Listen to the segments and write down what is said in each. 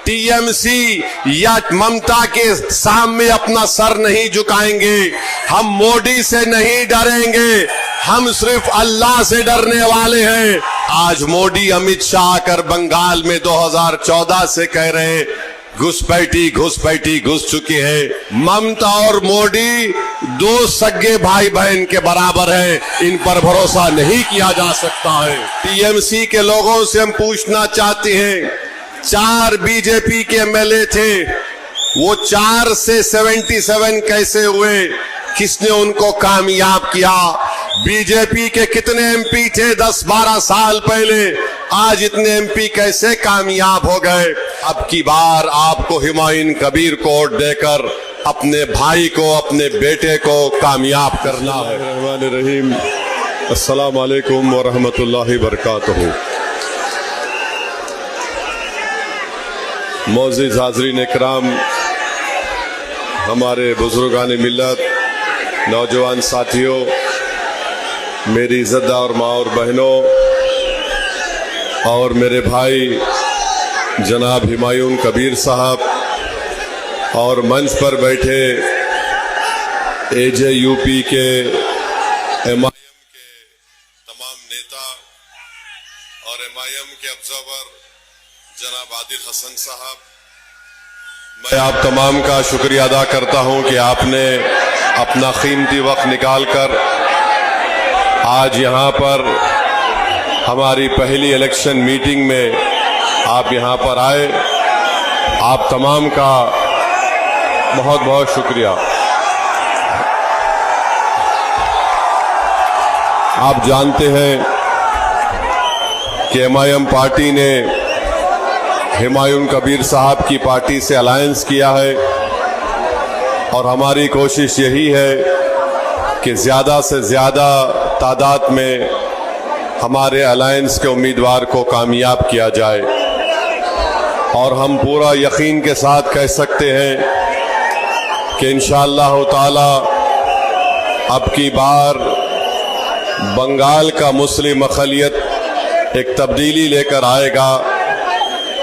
TMC या ममता के सामने अपना सर नहीं झुकाएंगे। हम मोदी से नहीं डरेंगे, हम सिर्फ अल्लाह से डरने वाले हैं। आज मोदी अमित शाह आकर बंगाल में 2014 से कह रहे हैं घुसपैठी घुस चुकी है। ममता और मोदी दो सगे भाई बहन के बराबर हैं, इन पर भरोसा नहीं किया जा सकता है। टीएमसी के लोगों से हम पूछना चाहते हैं, 4 बीजेपी के एमएलए थे, वो 4 से 77 कैसे हुए? किसने उनको कामयाब किया? बीजेपी के कितने एमपी थे 10-12 साल पहले, आज इतने एमपी कैसे कामयाब हो गए? अब की बार आपको हुमायूं कबीर को वोट देकर अपने भाई को, अपने बेटे को कामयाब करना है। रहमानिर्रहीम। अस्सलाम वालेकुम व रहमतुल्लाहि व बरकातहू। मोअज़्ज़िज़ हाज़रीन इकराम, हमारे बुजुर्गान मिल्लत, नौजवान साथियों, मेरी इज़्ज़तदार माँ और बहनों और मेरे भाई जनाब हुमायूं कबीर साहब और मंच पर बैठे एजेयूपी के एमआईएम के तमाम नेता और एमआईएम के ऑब्जर्वर जनाब आदिल हसन साहब, मैं आप तमाम का शुक्रिया अदा करता हूं कि आपने अपना कीमती वक्त निकालकर आज यहां पर हमारी पहली इलेक्शन मीटिंग में आप यहां पर आए। आप तमाम का बहुत बहुत शुक्रिया। आप जानते हैं कि एमआईएम पार्टी ने हुमायूं कबीर साहब की पार्टी से अलायंस किया है और हमारी कोशिश यही है कि ज़्यादा से ज़्यादा तादाद में हमारे अलायंस के उम्मीदवार को कामयाब किया जाए। और हम पूरा यकीन के साथ कह सकते हैं कि इंशाअल्लाह ताला अब की बार बंगाल का मुस्लिम अक़लियत एक तब्दीली लेकर आएगा।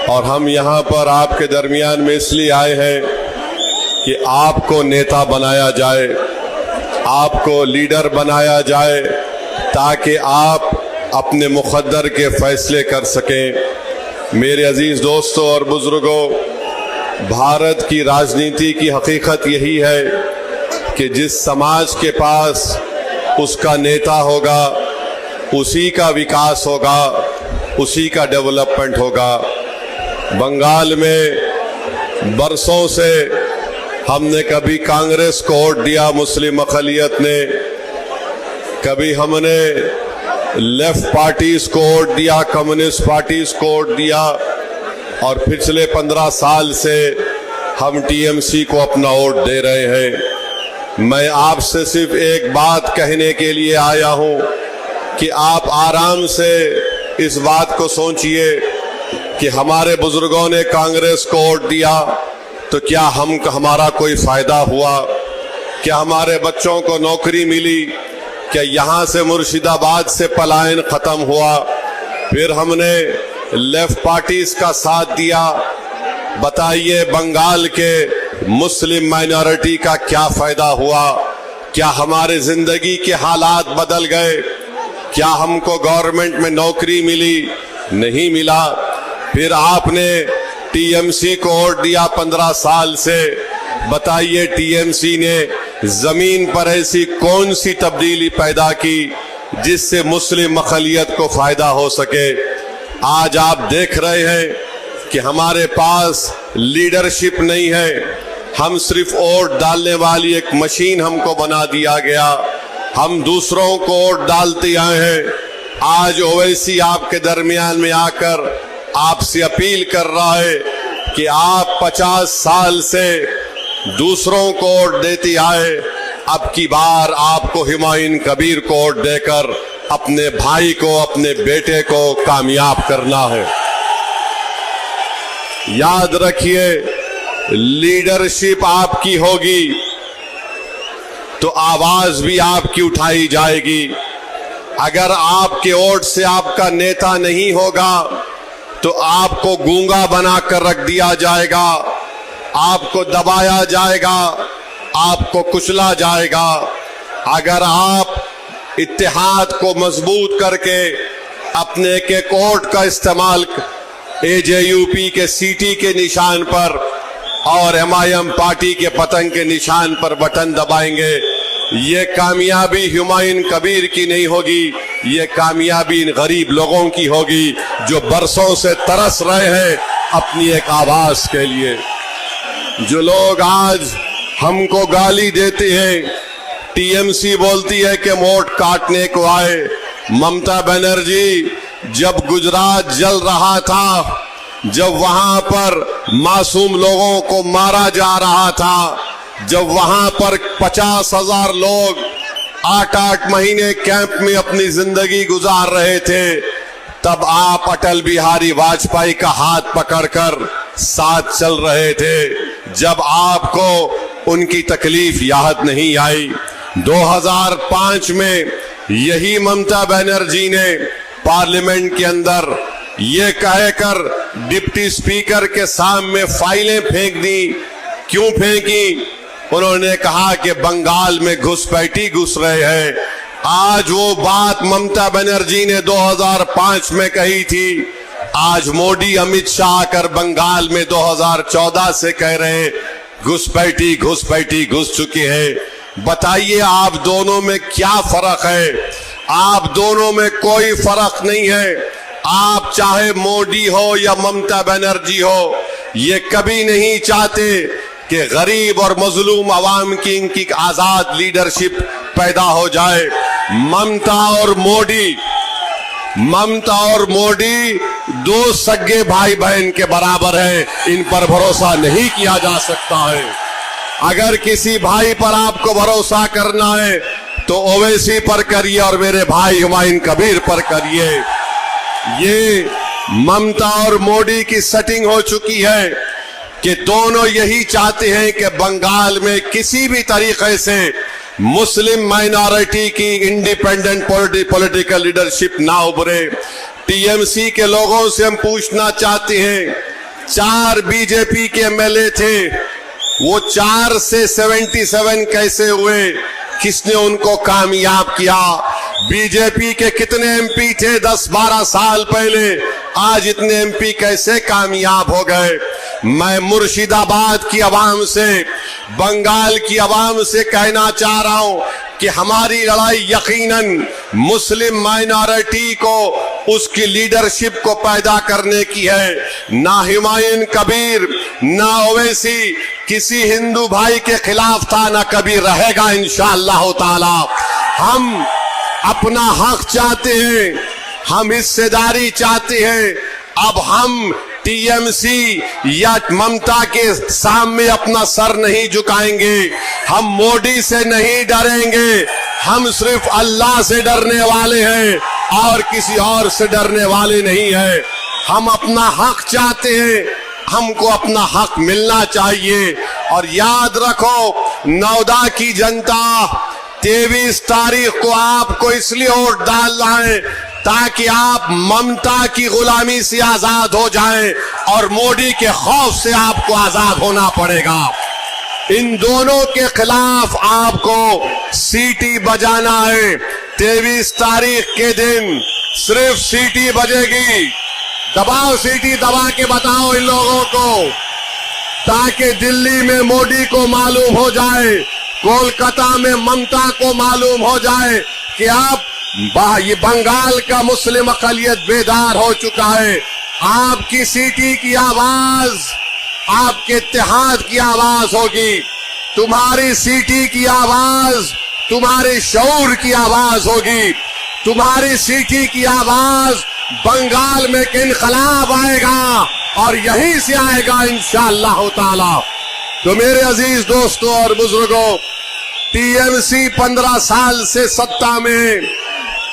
और हम यहाँ पर आपके दरमियान में इसलिए आए हैं कि आपको नेता बनाया जाए, आपको लीडर बनाया जाए, ताकि आप अपने मुक़द्दर के फैसले कर सकें। मेरे अजीज़ दोस्तों और बुज़ुर्गों, भारत की राजनीति की हकीकत यही है कि जिस समाज के पास उसका नेता होगा, उसी का विकास होगा, उसी का डेवलपमेंट होगा। बंगाल में बरसों से हमने कभी कांग्रेस को वोट दिया, मुस्लिम अक़लियत ने, कभी हमने लेफ्ट पार्टीज को वोट दिया, कम्युनिस्ट पार्टीज को वोट दिया, और पिछले 15 साल से हम टीएमसी को अपना वोट दे रहे हैं। मैं आपसे सिर्फ एक बात कहने के लिए आया हूं कि आप आराम से इस बात को सोचिए कि हमारे बुजुर्गों ने कांग्रेस को वोट दिया तो क्या हमारा कोई फायदा हुआ? क्या हमारे बच्चों को नौकरी मिली? क्या यहाँ से मुर्शिदाबाद से पलायन खत्म हुआ? फिर हमने लेफ्ट पार्टीज का साथ दिया। बताइए बंगाल के मुस्लिम माइनॉरिटी का क्या फायदा हुआ? क्या हमारे जिंदगी के हालात बदल गए? क्या हमको गवर्नमेंट में नौकरी मिली? नहीं मिला। फिर आपने टीएमसी को वोट दिया 15 साल से। बताइए टीएमसी ने जमीन पर ऐसी कौन सी तब्दीली पैदा की जिससे मुस्लिम अक़लियत को फायदा हो सके? आज आप देख रहे हैं कि हमारे पास लीडरशिप नहीं है। हम सिर्फ वोट डालने वाली एक मशीन हमको बना दिया गया। हम दूसरों को वोट डालते आए हैं। आज ओवैसी आपके दरमियान में आकर आपसे अपील कर रहा है कि आप 50 साल से दूसरों को वोट देते आए, अब की बार आपको हुमायूं कबीर को वोट देकर अपने भाई को, अपने बेटे को कामयाब करना है। याद रखिए, लीडरशिप आपकी होगी तो आवाज भी आपकी उठाई जाएगी। अगर आपके वोट से आपका नेता नहीं होगा तो आपको गूंगा बनाकर रख दिया जाएगा, आपको दबाया जाएगा, आपको कुचला जाएगा। अगर आप इत्तेहाद को मजबूत करके अपने के कोर्ट का इस्तेमाल AJUP के सीटी के निशान पर और MIM पार्टी के पतंग के निशान पर बटन दबाएंगे, ये कामयाबी हुमायूं कबीर की नहीं होगी, ये कामयाबी इन गरीब लोगों की होगी जो बरसों से तरस रहे हैं अपनी एक आवाज के लिए। जो लोग आज हमको गाली देते हैं, TMC बोलती है कि वोट काटने को आए। ममता बनर्जी जब गुजरात जल रहा था, जब वहां पर मासूम लोगों को मारा जा रहा था, जब वहां पर 50,000 लोग 8-8 महीने कैंप में अपनी जिंदगी गुजार रहे थे, तब आप अटल बिहारी वाजपेयी का हाथ पकड़कर साथ चल रहे थे, जब आपको उनकी तकलीफ याद नहीं आई। 2005 में यही ममता बनर्जी ने पार्लियामेंट के अंदर ये कहकर डिप्टी स्पीकर के सामने फाइलें फेंक दी। क्यों फेंकी? उन्होंने कहा कि बंगाल में घुसपैठी घुस रहे हैं। आज वो बात ममता बनर्जी ने 2005 में कही थी, आज मोदी अमित शाह आकर बंगाल में 2014 से कह रहे हैं घुसपैठी घुसपैठी घुस चुके हैं। बताइए आप दोनों में क्या फर्क है? आप दोनों में कोई फर्क नहीं है। आप चाहे मोदी हो या ममता बनर्जी हो, ये कभी नहीं चाहते कि गरीब और मजलूम अवाम की इनकी आजाद लीडरशिप पैदा हो जाए। ममता और मोदी दो सगे भाई बहन के बराबर हैं, इन पर भरोसा नहीं किया जा सकता है। अगर किसी भाई पर आपको भरोसा करना है तो ओवैसी पर करिए और मेरे भाई हुमायूं कबीर पर करिए। ये ममता और मोदी की सेटिंग हो चुकी है कि दोनों यही चाहते हैं कि बंगाल में किसी भी तरीके से मुस्लिम माइनॉरिटी की इंडिपेंडेंट पॉलिटिकल लीडरशिप ना उभरे। TMC के लोगों से हम पूछना चाहते हैं, 4 बीजेपी के MLA थे, वो 4 से 77 कैसे हुए? किसने उनको कामयाब किया? बीजेपी के कितने MP थे 10-12 साल पहले, आज इतने MP कैसे कामयाब हो गए? मैं मुर्शिदाबाद की आवाम से, बंगाल की आवाम से कहना चाह रहा हूं कि हमारी लड़ाई यकीनन मुस्लिम माइनॉरिटी को उसकी लीडरशिप को पैदा करने की है। ना हुमायूं कबीर ना ओवैसी किसी हिंदू भाई के खिलाफ था, ना कभी रहेगा इंशाअल्लाह ताला। हम अपना हक चाहते हैं, हम हिस्सेदारी चाहते हैं। अब हम TMC या ममता के सामने अपना सर नहीं झुकाएंगे, हम मोदी से नहीं डरेंगे, हम सिर्फ अल्लाह से डरने वाले हैं और किसी और से डरने वाले नहीं है। हम अपना हक चाहते हैं, हमको अपना हक मिलना चाहिए। और याद रखो, नौदा की जनता 23 तारीख को आपको इसलिए वोट डालना है ताकि आप ममता की गुलामी से आजाद हो जाएं और मोदी के खौफ से आपको आजाद होना पड़ेगा। इन दोनों के खिलाफ आपको सीटी बजाना है। 23 तारीख के दिन सिर्फ सीटी बजेगी। दबाओ, सीटी दबा के बताओ इन लोगों को, ताकि दिल्ली में मोदी को मालूम हो जाए, कोलकाता में ममता को मालूम हो जाए कि आप ये बंगाल का मुस्लिम अकलियत बेदार हो चुका है। आपकी सीटी की आवाज आपके इत्तेहाद की आवाज होगी, तुम्हारी सीटी की आवाज तुम्हारे शऊर की आवाज होगी, तुम्हारी सीटी की आवाज बंगाल में इनकलाब आएगा और यहीं से आएगा इंशाअल्लाह ताला। तो मेरे अजीज दोस्तों और बुजुर्गों, TMC 15 साल से सत्ता में।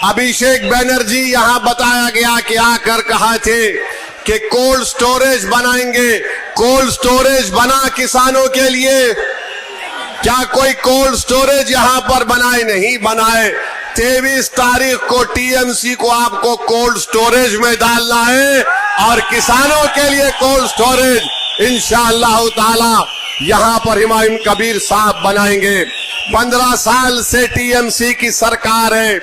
अभिषेक बनर्जी यहां बताया गया कि आकर कहा थे कि कोल्ड स्टोरेज बनाएंगे। कोल्ड स्टोरेज बना किसानों के लिए? क्या कोई कोल्ड स्टोरेज यहां पर बनाए? नहीं बनाए। 23 तारीख को TMC को आपको कोल्ड स्टोरेज में डालना है और किसानों के लिए कोल्ड स्टोरेज इंशाअल्लाह ताला यहां पर हुमायूं कबीर साहब बनाएंगे। 15 साल से टीएमसी की सरकार है।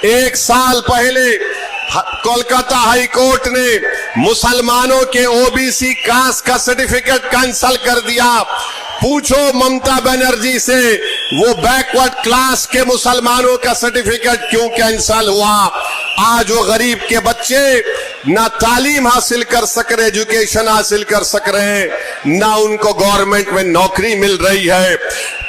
1 साल पहले कोलकाता हाई कोर्ट ने मुसलमानों के ओबीसी कास्ट का सर्टिफिकेट कैंसिल कर दिया। पूछो ममता बनर्जी से वो बैकवर्ड क्लास के मुसलमानों का सर्टिफिकेट क्यों कैंसिल हुआ। आज वो गरीब के बच्चे ना तालीम हासिल कर सक रहे, एजुकेशन हासिल कर सक रहे, ना उनको गवर्नमेंट में नौकरी मिल रही है।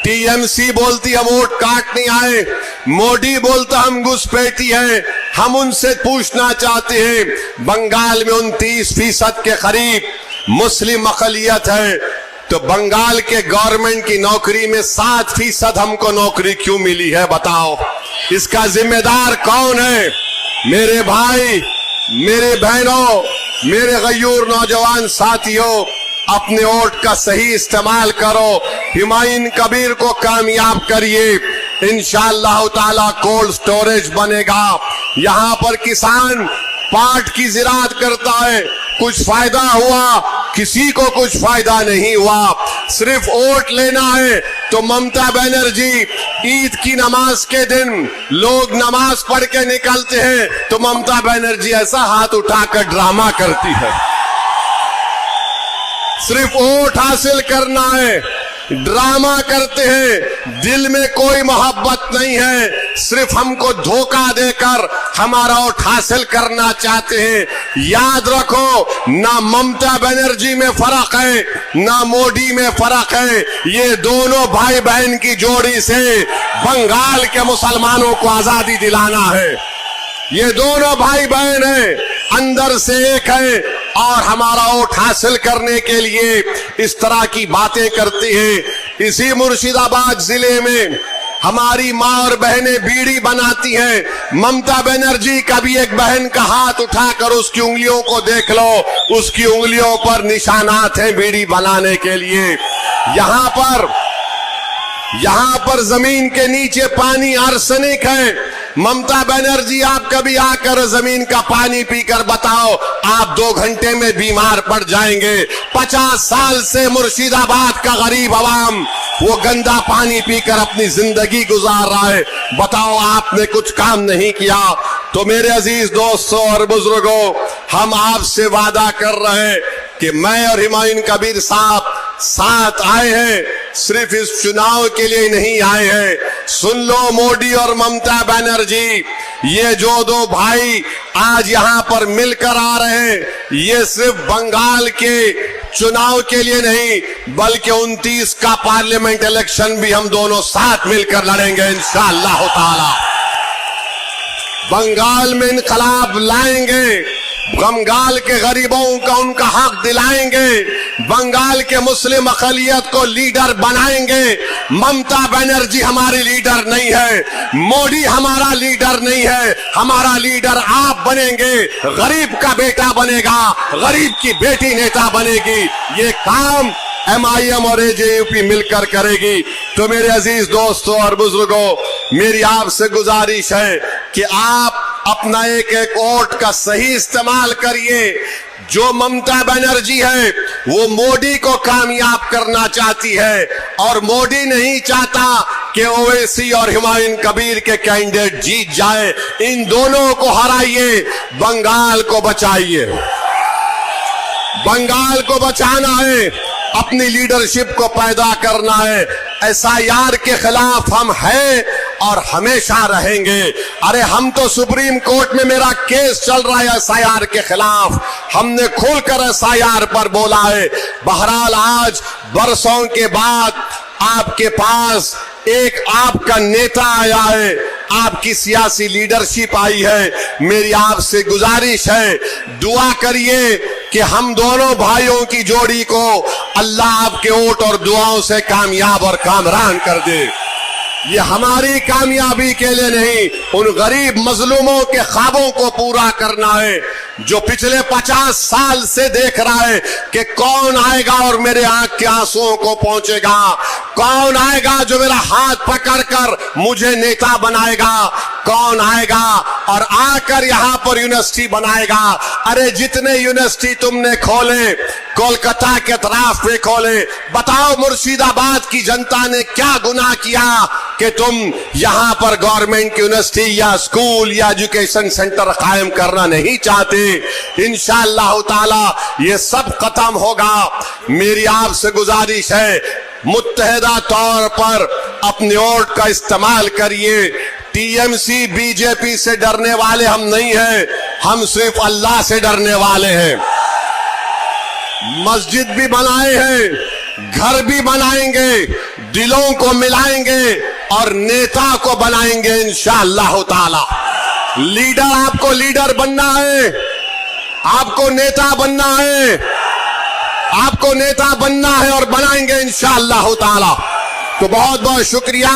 टीएमसी बोलती हम वोट काटने आए, मोदी बोलता हम घुसपैठी हैं। हम उनसे पूछना चाहते हैं, बंगाल में 29% के करीब मुस्लिम अकलियत है, तो बंगाल के गवर्नमेंट की नौकरी में 7% हमको नौकरी क्यों मिली है, बताओ। इसका जिम्मेदार कौन है? मेरे भाई, मेरे बहनों, मेरे गयूर नौजवान साथियों, अपने वोट का सही इस्तेमाल करो, हुमायूं कबीर को कामयाब करिए। इंशाअल्लाह ताला कोल्ड स्टोरेज बनेगा। यहां पर किसान पाट की ज़िराअत करता है, कुछ फायदा हुआ, किसी को कुछ फायदा नहीं हुआ। सिर्फ वोट लेना है तो ममता बनर्जी ईद की नमाज के दिन लोग नमाज पढ़ के निकलते हैं तो ममता बनर्जी ऐसा हाथ उठाकर ड्रामा करती है। सिर्फ वोट हासिल करना है, ड्रामा करते हैं, दिल में कोई मोहब्बत नहीं है, सिर्फ हमको धोखा देकर हमारा वोट हासिल करना चाहते हैं। याद रखो, ना ममता बनर्जी में फर्क है, ना मोदी में फर्क है। ये दोनों भाई बहन की जोड़ी से बंगाल के मुसलमानों को आजादी दिलाना है। ये दोनों भाई बहन हैं, अंदर से एक है, और हमारा वोट हासिल करने के लिए इस तरह की बातें करती है। इसी मुर्शिदाबाद जिले में हमारी माँ और बहनें बीड़ी बनाती हैं। ममता बनर्जी का भी एक बहन का हाथ उठाकर उसकी उंगलियों को देख लो, उसकी उंगलियों पर निशानात हैं बीड़ी बनाने के लिए। यहां पर जमीन के नीचे पानी आर्सेनिक है। ममता बनर्जी, आप कभी आकर जमीन का पानी पीकर बताओ, आप 2 घंटे में बीमार पड़ जाएंगे। 50 साल से मुर्शिदाबाद का गरीब अवाम वो गंदा पानी पीकर अपनी जिंदगी गुजार रहा है। बताओ, आपने कुछ काम नहीं किया। तो मेरे अजीज दोस्तों और बुजुर्गों, हम आपसे वादा कर रहे हैं कि मैं और हुमायूं कबीर साहब साथ आए हैं, सिर्फ इस चुनाव के लिए नहीं आए हैं। सुन लो, मोदी और ममता बनर्जी, ये जो 2 भाई आज यहां पर मिलकर आ रहे हैं, ये सिर्फ बंगाल के चुनाव के लिए नहीं, बल्कि 29 का पार्लियामेंट इलेक्शन भी हम दोनों साथ मिलकर लड़ेंगे इंशाअल्लाह ताला। बंगाल में इनकलाब लाएंगे, बंगाल के गरीबों का उनका हक दिलाएंगे, बंगाल के मुस्लिम अकलियत को लीडर बनाएंगे। ममता बनर्जी हमारी लीडर नहीं है, मोदी हमारा लीडर नहीं है, हमारा लीडर आप बनेंगे। गरीब का बेटा बनेगा, गरीब की बेटी नेता बनेगी। ये काम MIM और AJUP मिलकर करेगी। तो मेरे अजीज दोस्तों और बुजुर्गों, मेरी आपसे गुजारिश है कि आप अपना एक एक वोट का सही इस्तेमाल करिए। जो ममता बनर्जी है वो मोदी को कामयाब करना चाहती है, और मोदी नहीं चाहता कि ओवैसी और हुमायूं कबीर के कैंडिडेट जीत जाए। इन दोनों को हराइए, बंगाल को बचाइए। बंगाल को बचाना है, अपनी लीडरशिप को पैदा करना है। SIR के खिलाफ हम हैं और हमेशा रहेंगे। अरे हम तो सुप्रीम कोर्ट में मेरा केस चल रहा है SIR के खिलाफ, हमने खुलकर SIR पर बोला है। बहरहाल आज बरसों के बाद आपके पास एक आपका नेता आया है, आपकी सियासी लीडरशिप आई है। मेरी आपसे गुजारिश है, दुआ करिए कि हम दोनों भाइयों की जोड़ी को अल्लाह आपके वोट और दुआओं से कामयाब और कामरान कर दे। ये हमारी कामयाबी के लिए नहीं, उन गरीब मजलूमों के ख्वाबों को पूरा करना है जो पिछले 50 साल से देख रहा है कि कौन आएगा और मेरे आंख के आंसुओं को पहुंचेगा, कौन आएगा जो मेरा हाथ पकड़कर मुझे नेता बनाएगा, कौन आएगा और आकर यहां पर यूनिवर्सिटी बनाएगा, अरे जितने यूनिवर्सिटी तुमने खोले कोलकाता के तरफ पे खोले, बताओ मुर्शिदाबाद की जनता ने क्या गुनाह किया कि तुम यहां पर गवर्नमेंट यूनिवर्सिटी या स्कूल या एजुकेशन सेंटर कायम करना नहीं चाहते। इंशाअल्लाह ताला ये सब खत्म होगा। मेरी आपसे गुजारिश है, मुत्तहिदा तौर पर अपने वोट का इस्तेमाल करिए। टीएमसी बीजेपी से डरने वाले हम नहीं हैं, हम सिर्फ अल्लाह से डरने वाले हैं। मस्जिद भी बनाए हैं, घर भी बनाएंगे, दिलों को मिलाएंगे और नेता को बनाएंगे इंशाअल्लाह ताला। लीडर, आपको लीडर बनना है, आपको नेता बनना है, आपको नेता बनना है और बनाएंगे इंशाअल्लाह ताला। तो बहुत बहुत शुक्रिया।